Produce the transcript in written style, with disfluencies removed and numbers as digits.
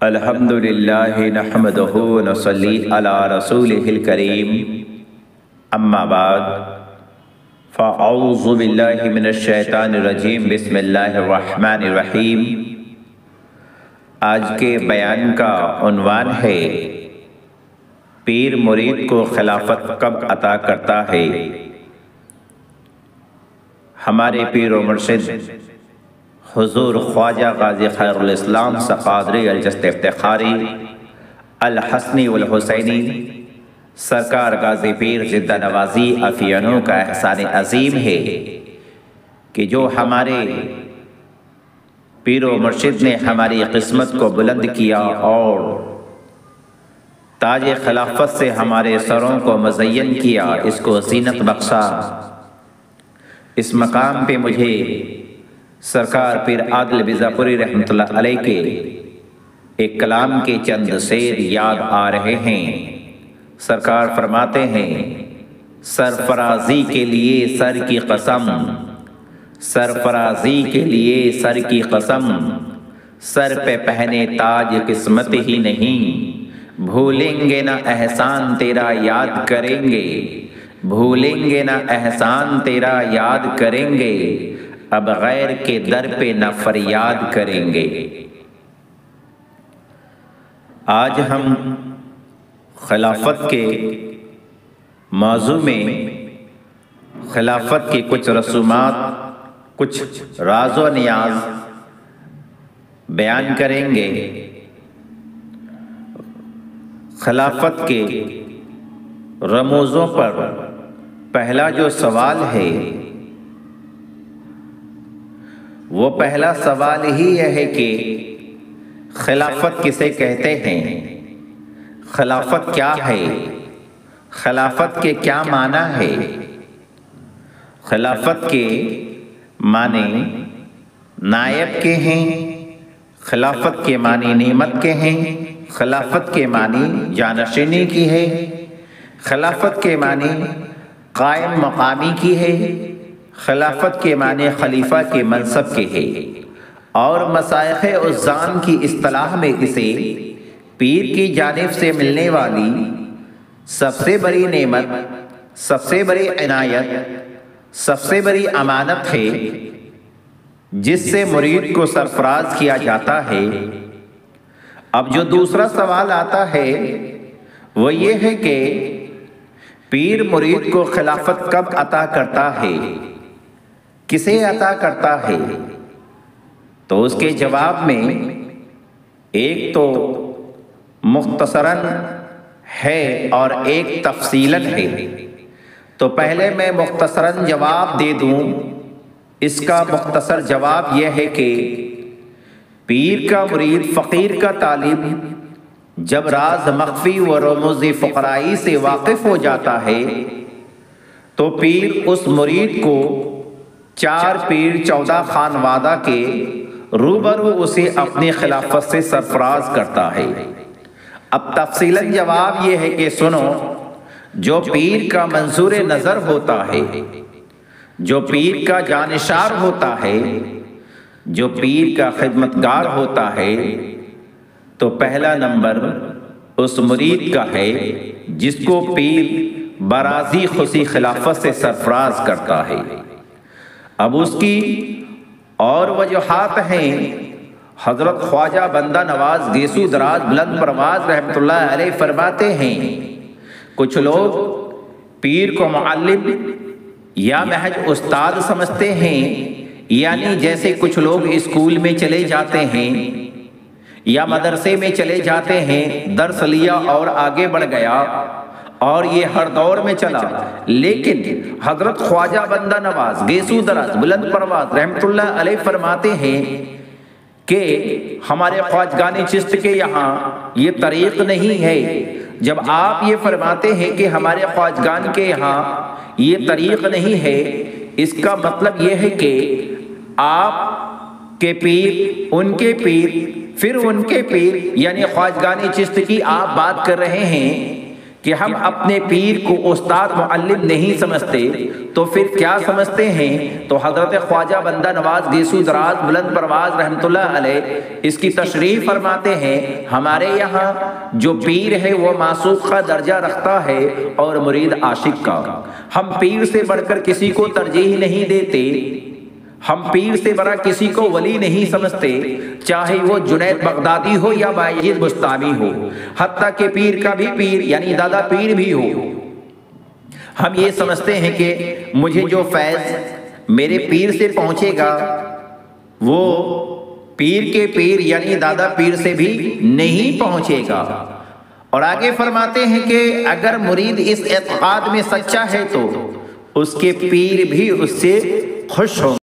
الحمدللہ نحمدہ ونصلی علی رسولہ الکریم اما بعد فاعوذ باللہ من الشیطان الرجیم بسم اللہ الرحمن الرحیم۔ آج کے بیان کا عنوان ہے پیر مرید کو خلافت کب عطا کرتا ہے۔ ہمارے پیر و مرشد حضور خواجہ غازی خیر الاسلام سقادری الجست افتخاری الحسنی والحسینی سرکار غازی پیر زندہ نوازی عفیانوں کا احسان عظیم ہے کہ جو ہمارے پیر و مرشد نے ہماری قسمت کو بلند کیا اور تاج خلافت سے ہمارے سروں کو مزین کیا، اس کو زینت بخشا۔ اس مقام پہ مجھے سرکار پیر عادل بیضاپوری رحمۃ اللہ علیہ کے ایک کلام کے چند شعر یاد آ رہے ہیں۔ سرکار فرماتے ہیں، سرفرازی کے لیے سر کی قسم، سرفرازی کے لیے سر کی قسم، سر پہ پہنے تاج قسمت ہی نہیں، بھولیں گے نہ احسان تیرا یاد کریں گے، بھولیں گے نہ احسان تیرا یاد کریں گے، اب غیر کے در پہ نہ فریاد کریں گے۔ آج ہم خلافت کے موضوع میں خلافت کی کچھ رسومات، کچھ راز و نیاز بیان کریں گے۔ خلافت کے رموزوں پر پہلا جو سوال ہے وہ پہلا سوال ہی یہ ہے کہ خلافت کسے کہتے ہیں، خلافت کیا ہے، خلافت کے کیا معنی ہے۔ خلافت کے معنی نائب کے ہیں، خلافت کے معنی نعمت کے ہیں، خلافت کے معنی جانشینی کی ہے، خلافت کے معنی قائم مقامی کی ہے، خلافت کے معنی خلیفہ کے منصب کے ہے، اور مشائخ عظام کی اصطلاح میں اسے پیر کی جانب سے ملنے والی سب سے بڑی نعمت، سب سے بڑی عنایت، سب سے بڑی امانت ہے جس سے مرید کو سرفراز کیا جاتا ہے۔ اب جو دوسرا سوال آتا ہے وہ یہ ہے کہ پیر مرید کو خلافت کب عطا کرتا ہے، کسے عطا کرتا ہے؟ تو اس کے جواب میں ایک تو مختصراً ہے اور ایک تفصیلاً ہے۔ تو پہلے میں مختصراً جواب دے دوں۔ اس کا مختصر جواب یہ ہے کہ پیر کا مرید فقیر کا طالب جب راز مخفی و رموز فقرائی سے واقف ہو جاتا ہے تو پیر اس مرید کو 4 پیر 14 خانوادہ کے روبرو اسے اپنی خلافت سے سرفراز کرتا ہے۔ اب تفصیلاً جواب یہ ہے کہ سنو، جو پیر کا منظور نظر ہوتا ہے، جو پیر کا جانشار ہوتا ہے، جو پیر کا خدمتگار ہوتا ہے، تو پہلا نمبر اس مرید کا ہے جس کو پیر براضی خصی خلافت سے سرفراز کرتا ہے۔ اب اس کی اور وجوہات ہیں۔ حضرت خواجہ بندہ نواز گیسو دراز بلند پرواز رحمۃ اللہ علیہ فرماتے ہیں، کچھ لوگ پیر کو معلم یا محض استاد سمجھتے ہیں، یعنی جیسے کچھ لوگ اسکول میں چلے جاتے ہیں یا مدرسے میں چلے جاتے ہیں، درس لیا اور آگے بڑھ گیا، اور یہ ہر دور میں چلا۔ لیکن حضرت خواجہ بندہ نواز گیسو دراز بلند پرواز رحمۃ اللہ علیہ فرماتے ہیں کہ ہمارے خواجگان چشت کے یہاں یہ طریق نہیں ہے۔ جب آپ یہ فرماتے ہیں کہ ہمارے خواجگان کے یہاں یہ طریق نہیں ہے، اس کا مطلب یہ ہے کہ آپ کے پیر، ان کے پیر، پھر ان کے پیر، یعنی خواجگان چشت کی آپ بات کر رہے ہیں کہ ہم اپنے پیر کو استاد معلم نہیں سمجھتے تو پھر کیا سمجھتے ہیں؟ تو حضرت خواجہ بندہ نواز گیسو دراز بلند پرواز رحمت اللہ علیہ اس کی تشریح فرماتے ہیں، ہمارے یہاں جو پیر ہے وہ معشوق کا درجہ رکھتا ہے اور مرید عاشق کا۔ ہم پیر سے بڑھ کر کسی کو ترجیح نہیں دیتے، ہم پیر سے بڑا کسی کو ولی نہیں سمجھتے، چاہے وہ جنید بغدادی ہو یا باعث بستانی ہو، حتیٰ کہ پیر کا بھی پیر یعنی دادا پیر بھی ہو۔ ہم یہ سمجھتے ہیں کہ مجھے جو فیض میرے پیر سے پہنچے گا وہ پیر کے پیر یعنی دادا پیر سے بھی نہیں پہنچے گا۔ اور آگے فرماتے ہیں کہ اگر مرید اس اعتقاد میں سچا ہے تو اس کے پیر بھی اس سے خوش ہوں۔